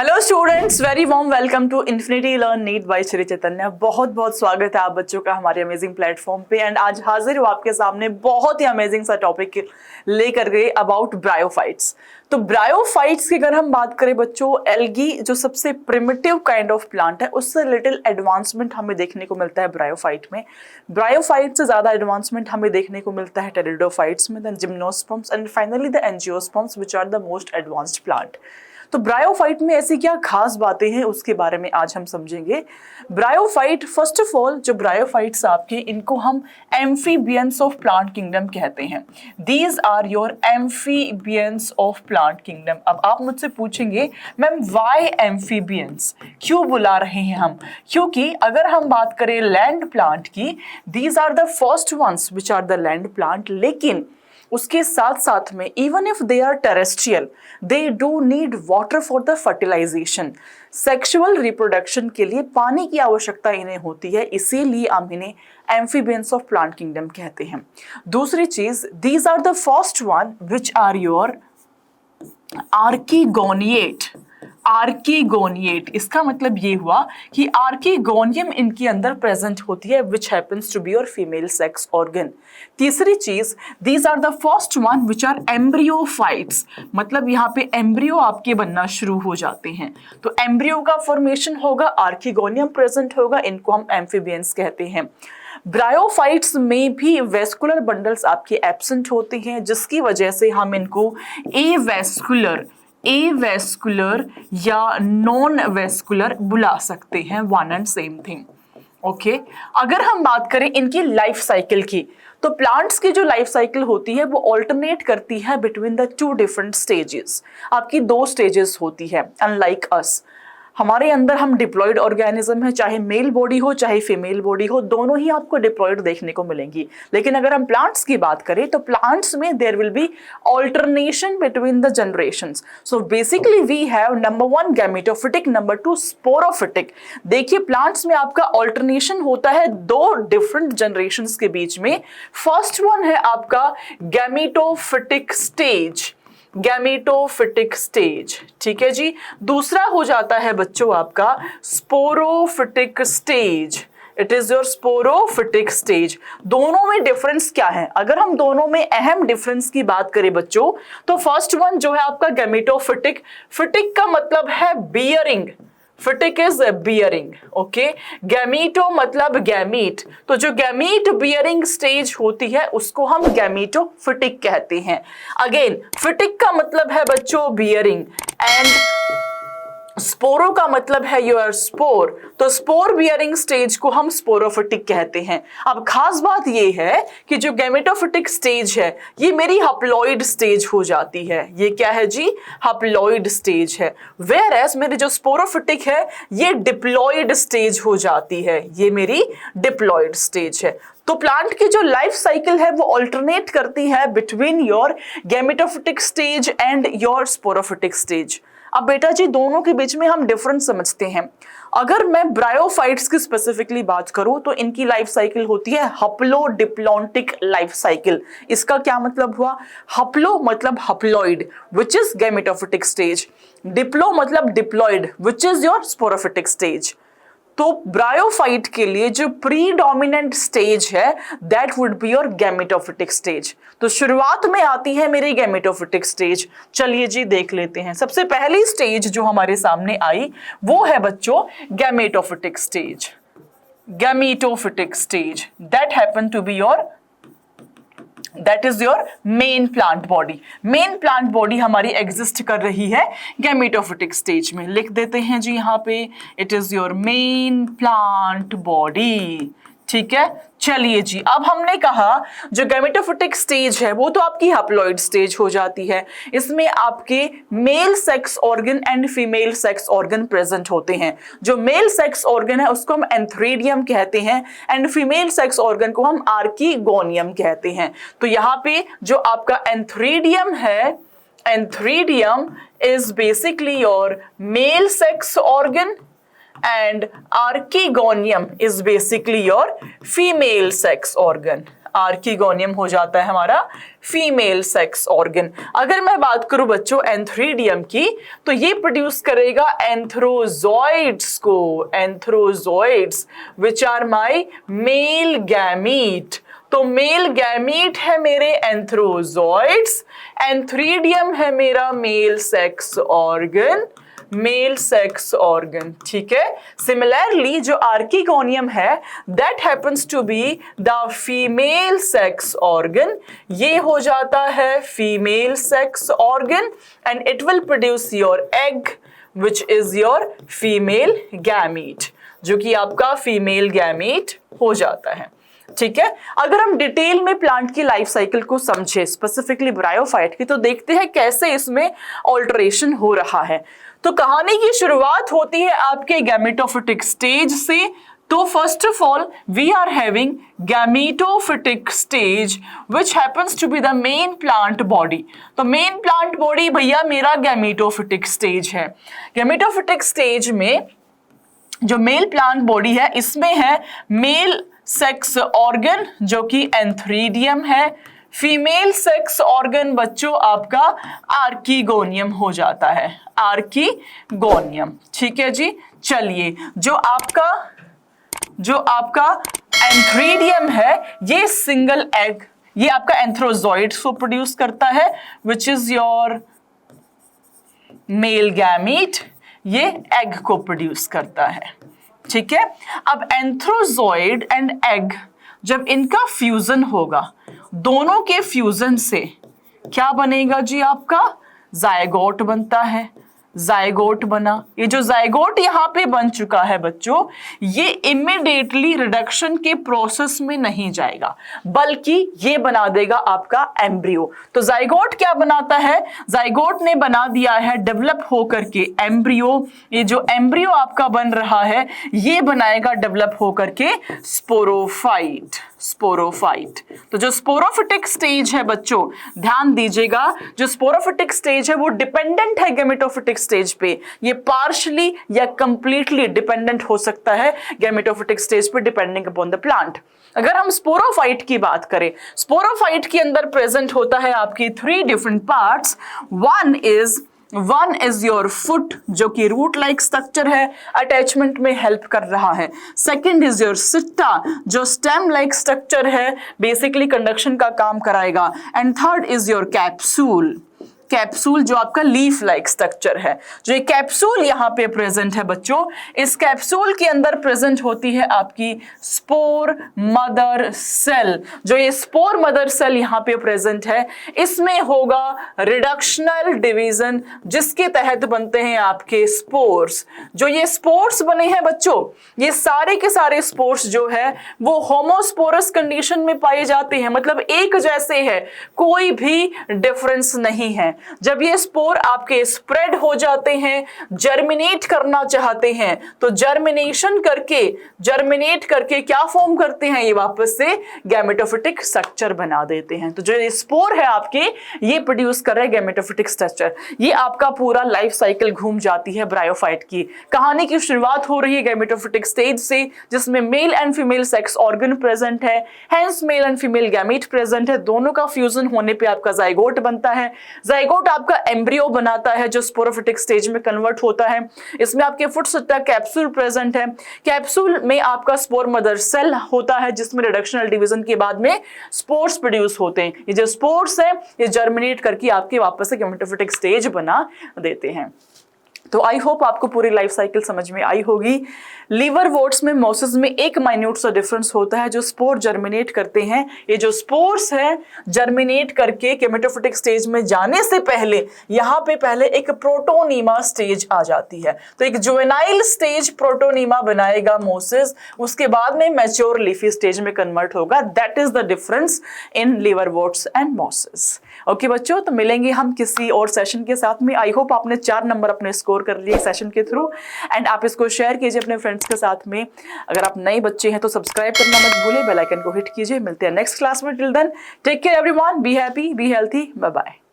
Hello students, very warm welcome to Infinity Learn NEET by Sri Chaitanya. बहुत बहुत स्वागत है आप बच्चों का हमारे अमेजिंग प्लेटफॉर्म पे। एंड आज हाजिर हूँ आपके सामने बहुत ही अमेजिंग सा टॉपिक लेकर गए अबाउट ब्रायोफाइट्स। तो ब्रायोफाइट्स की अगर हम बात करें बच्चों, एल्गी जो सबसे प्रिमिटिव काइंड ऑफ प्लांट है उससे लिटिल एडवांसमेंट हमें देखने को मिलता है ब्रायोफाइट में। ब्रायोफाइट से ज्यादा एडवांसमेंट हमें देखने को मिलता है टेरिडोफाइट्स में, then gymnosperms and finally the angiosperms which are the most advanced plant. तो ब्रायोफाइट में ऐसी क्या खास बातें हैं उसके बारे में आज हम समझेंगे। ब्रायोफाइट, फर्स्ट ऑफ ऑल जो ब्रायोफाइट्स आपके, इनको हम एम्फीबियंस ऑफ प्लांट किंगडम कहते हैं। These are your amphibians of plant kingdom. अब आप मुझसे पूछेंगे मैम व्हाई एम्फीबियंस, क्यों बुला रहे हैं हम? क्योंकि अगर हम बात करें लैंड प्लांट की, these are the first ones which are the land plant, लेकिन उसके साथ साथ में even if they are terrestrial they do need water for the fertilization. Sexual reproduction के लिए पानी की आवश्यकता इन्हें होती है, इसीलिए हम इन्हें एम्फीबियंस ऑफ प्लांट किंगडम कहते हैं। दूसरी चीज, these are the first one which are your archegoniate. Archegoniate, इसका मतलब ये हुआ कि आर्कीगोनियम इनके अंदर प्रेजेंट होती है which happens to be your female sex organ. तीसरी चीज, these are the first one which are embryophytes, मतलब यहाँ पे एम्ब्रियो आपके बनना शुरू हो जाते हैं। तो एम्ब्रियो का फॉर्मेशन होगा, आर्कीगोनियम प्रेजेंट होगा, इनको हम एम्फीबियंस कहते हैं। ब्रायोफाइट्स में भी वेस्कुलर बंडल्स आपके एब्सेंट होते हैं, जिसकी वजह से हम इनको एवेस्कुलर या नॉन वेस्कुलर बुला सकते हैं, one and same thing. Okay, अगर हम बात करें इनकी लाइफ साइकिल की, तो प्लांट्स की जो लाइफ साइकिल होती है वो ऑल्टरनेट करती है between the two different stages. आपकी दो स्टेजेस होती है, अनलाइक अस। हमारे अंदर हम डिप्लॉयड ऑर्गेनिज्म है, चाहे मेल बॉडी हो चाहे फीमेल बॉडी हो, दोनों ही आपको डिप्लॉयड देखने को मिलेंगी। लेकिन अगर हम प्लांट्स की बात करें तो प्लांट्स में there will be alternation between the generations. So basically we have number one gametophytic, number two sporophytic. देखिए प्लांट्स में आपका ऑल्टरनेशन होता है दो डिफरेंट जनरेशंस के बीच में। फर्स्ट वन है आपका गैमेटोफिटिक स्टेज, गैमेटोफिटिक स्टेज, ठीक है जी। दूसरा हो जाता है बच्चों आपका sporophytic stage, it is your sporophytic stage. दोनों में डिफरेंस क्या है? अगर हम दोनों में अहम डिफरेंस की बात करें बच्चों, तो फर्स्ट वन जो है आपका गैमेटोफिटिक, फिटिक का मतलब है bearing, phytic is bearing, okay. Gameto मतलब गैमीट, तो जो गैमीट बियरिंग स्टेज होती है उसको हम गैमीटोफिटिक कहते हैं। अगेन फिटिक का मतलब है बच्चों बियरिंग, एंड स्पोरो का मतलब है योर स्पोर, तो स्पोर बियरिंग स्टेज को हम स्पोरोफिटिक कहते हैं। अब खास बात ये है कि जो गैमेटोफिटिक स्टेज है ये मेरी हप्लॉइड स्टेज हो जाती है। ये क्या है जी? हप्लॉइड स्टेज है। वेयर एज मेरी जो स्पोरोफिटिक है ये डिप्लॉइड स्टेज हो जाती है, ये मेरी डिप्लॉइड स्टेज है। तो प्लांट की जो लाइफ साइकिल है वो ऑल्टरनेट करती है between your gametophytic stage and your sporophytic stage. अब बेटा जी दोनों के बीच में हम डिफरेंस समझते हैं। अगर मैं ब्रायोफाइट्स की स्पेसिफिकली बात करूं तो इनकी लाइफ साइकिल होती है हप्लोडिप्लॉन्टिक लाइफ साइकिल। इसका क्या मतलब हुआ? हप्लो मतलब haploid which is gametophytic stage, diplo मतलब diploid which is your sporophytic stage. तो ब्रायोफाइट के लिए जो प्रीडोमिनेंट स्टेज है that would be your gametophytic stage. तो शुरुआत में आती है मेरी गैमेटोफिटिक स्टेज। चलिए जी देख लेते हैं। सबसे पहली स्टेज जो हमारे सामने आई वो है बच्चों gametophytic stage. Gametophytic stage that happen to be your, that is your main plant body. Main plant body हमारी एग्जिस्ट कर रही है गैमेटोफिटिक स्टेज में। लिख देते हैं जी यहाँ पे, it is your main plant body, ठीक है। चलिए जी, अब हमने कहा जो गैमेटोफिटिक स्टेज है वो तो आपकी हप्लॉइड स्टेज हो जाती है। इसमें आपके mail sex organ and female sex organ present होते हैं। जो मेल सेक्स ऑर्गन है उसको हम एंथ्रेडियम कहते हैं एंड फीमेल सेक्स ऑर्गन को हम आर्कीगोनियम कहते हैं। तो यहाँ पे जो आपका एंथ्रेडियम है, antheridium is basically your male sex organ and archegonium is basically your female sex organ. Archegonium हो जाता है हमारा फीमेल सेक्स ऑर्गन। अगर मैं बात करूं बच्चों एंथ्रीडियम की, तो ये प्रोड्यूस करेगा एंथ्रोजॉइड्स को, antherozoids which are my male gamete. तो मेल गैमीट है मेरे एंथ्रोजॉइड्स, एंथ्रीडियम है मेरा male sex organ, male sex organ, ठीक है। सिमिलरली जो आर्किगोनियम है that happens to be the female sex organ, ये हो जाता है female sex organ and it will produce your egg which is your female gamete, जो कि आपका फीमेल गैमीट हो जाता है, ठीक है। अगर हम डिटेल में प्लांट की लाइफ साइकिल को समझे, स्पेसिफिकली ब्रायोफाइट की, तो देखते हैं कैसे इसमें ऑल्टरेशन हो रहा है। तो कहानी की शुरुआत होती है आपके गैमेटोफिटिक स्टेज से। तो first of all we are having gametophytic stage which happens to be the main plant body. तो मेन प्लांट बॉडी भैया मेरा गैमेटोफिटिक स्टेज है। गैमेटोफिटिक स्टेज में जो मेल प्लांट बॉडी है इसमें है मेल सेक्स ऑर्गन जो कि एंथ्रीडियम है, फीमेल सेक्स ऑर्गन बच्चों आपका आर्किगोनियम हो जाता है, आर्किगोनियम, ठीक है जी। चलिए जो आपका एंथ्रीडियम है ये सिंगल एग, ये आपका एंथ्रोजॉइड्स को प्रोड्यूस करता है विच इज योर मेल गैमीट, ये एग को प्रोड्यूस करता है, ठीक है। अब एंथ्रोजॉइड एंड एग जब इनका फ्यूजन होगा, दोनों के फ्यूजन से क्या बनेगा जी आपका जायगोट बनता है, जायगोट बना। ये जो जायगोट यहां पे बन चुका है बच्चों, ये इमीडिएटली रिडक्शन के प्रोसेस में नहीं जाएगा बल्कि ये बना देगा आपका एम्ब्रियो। तो जायगोट क्या बनाता है, जायगोट ने बना दिया है डेवलप होकर के एम्ब्रियो। ये जो एम्ब्रियो आपका बन रहा है ये बनाएगा डेवलप होकर के स्पोरोफाइट, स्पोरोफाइट। तो जो स्पोरोफिटिक स्टेज है बच्चों ध्यान दीजिएगा, जो स्पोरोफिटिक स्टेज है वो डिपेंडेंट है गैमेटोफिटिक स्टेज पे, ये पार्शियली या कंप्लीटली डिपेंडेंट हो सकता है गैमेटोफिटिक स्टेज पे डिपेंडिंग अपॉन द प्लांट। अगर हम स्पोरोफाइट की बात करें, स्पोरोफाइट के अंदर प्रेजेंट होता है आपकी 3 different parts. One is your foot जो कि रूट लाइक स्ट्रक्चर है, अटैचमेंट में हेल्प कर रहा है। सेकंड इज योर सिट्टा जो स्टेम लाइक स्ट्रक्चर है, बेसिकली कंडक्शन का काम कराएगा। And third is your capsule, capsule जो आपका लीफ लाइक स्ट्रक्चर है। जो ये कैप्सूल यहाँ पे प्रेजेंट है बच्चों, इस कैप्सूल के अंदर प्रेजेंट होती है आपकी स्पोर मदर सेल। जो ये स्पोर मदर सेल यहाँ पे प्रेजेंट है इसमें होगा रिडक्शनल डिवीजन जिसके तहत बनते हैं आपके स्पोर्स। जो ये स्पोर्स बने हैं बच्चों, ये सारे के सारे स्पोर्स जो है वो होमोस्पोरस कंडीशन में पाए जाते हैं, मतलब एक जैसे है, कोई भी डिफरेंस नहीं है। जब ये स्पोर आपके स्प्रेड हो जाते हैं, जर्मिनेट करना चाहते हैं, तो जर्मिनेट करके क्या फॉर्म करते हैं, ये वापस से गैमेटोफिटिक स्ट्रक्चर बना देते हैं। तो जो ये स्पोर है आपके ये प्रोड्यूस कर रहे हैं गैमेटोफिटिक स्ट्रक्चर। ये आपका पूरा लाइफ साइकिल घूम जाती है ब्रायोफाइट की। कहानी की शुरुआत हो रही है गैमेटोफिटिक स्टेज से जिसमें male and female sex organ present है, hence male and female gamete present है। दोनों का फ्यूजन होने पे आपका जाइगोट बनता है। जाइगोट आपका एम्ब्रियो बनाता है जो स्पोरोफिटिक स्टेज में कन्वर्ट होता है। इसमें आपके फुट सिट्टा कैप्सूल प्रेजेंट है। कैप्सूल में आपका स्पोर मदर सेल होता है जिसमें रिडक्शनल डिवीजन के बाद में स्पोर्स प्रोड्यूस होते हैं। ये जो स्पोर्स है ये जर्मिनेट करके आपके वापस से गैमेटोफिटिक स्टेज बना देते हैं। तो आई होप आपको पूरी लाइफ साइकिल समझ में आई होगी। लीवर वोट्स में मोसिस में एक माइन्यूट सा डिफरेंस होता है, जो स्पोर जर्मिनेट करते हैं, ये जो स्पोर्स है जर्मिनेट करके गैमेटोफिटिक स्टेज में जाने से पहले यहाँ पे पहले एक प्रोटोनीमा स्टेज आ जाती है। तो एक जुवेनाइल स्टेज प्रोटोनीमा बनाएगा मोसिस, उसके बाद में मैच्योर लीफी स्टेज में कन्वर्ट होगा। That is the difference in liverworts and mosses. Okay बच्चों, तो मिलेंगे हम किसी और सेशन के साथ में। आई होप आपने 4 नंबर अपने स्कोर कर लिए सेशन के थ्रू, एंड आप इसको शेयर कीजिए अपने फ्रेंड्स के साथ में। अगर आप नए बच्चे हैं तो सब्सक्राइब करना मत भूलिए, बेल आइकन को हिट कीजिए। मिलते हैं नेक्स्ट क्लास में। Till then take care everyone, be happy, be healthy, bye bye.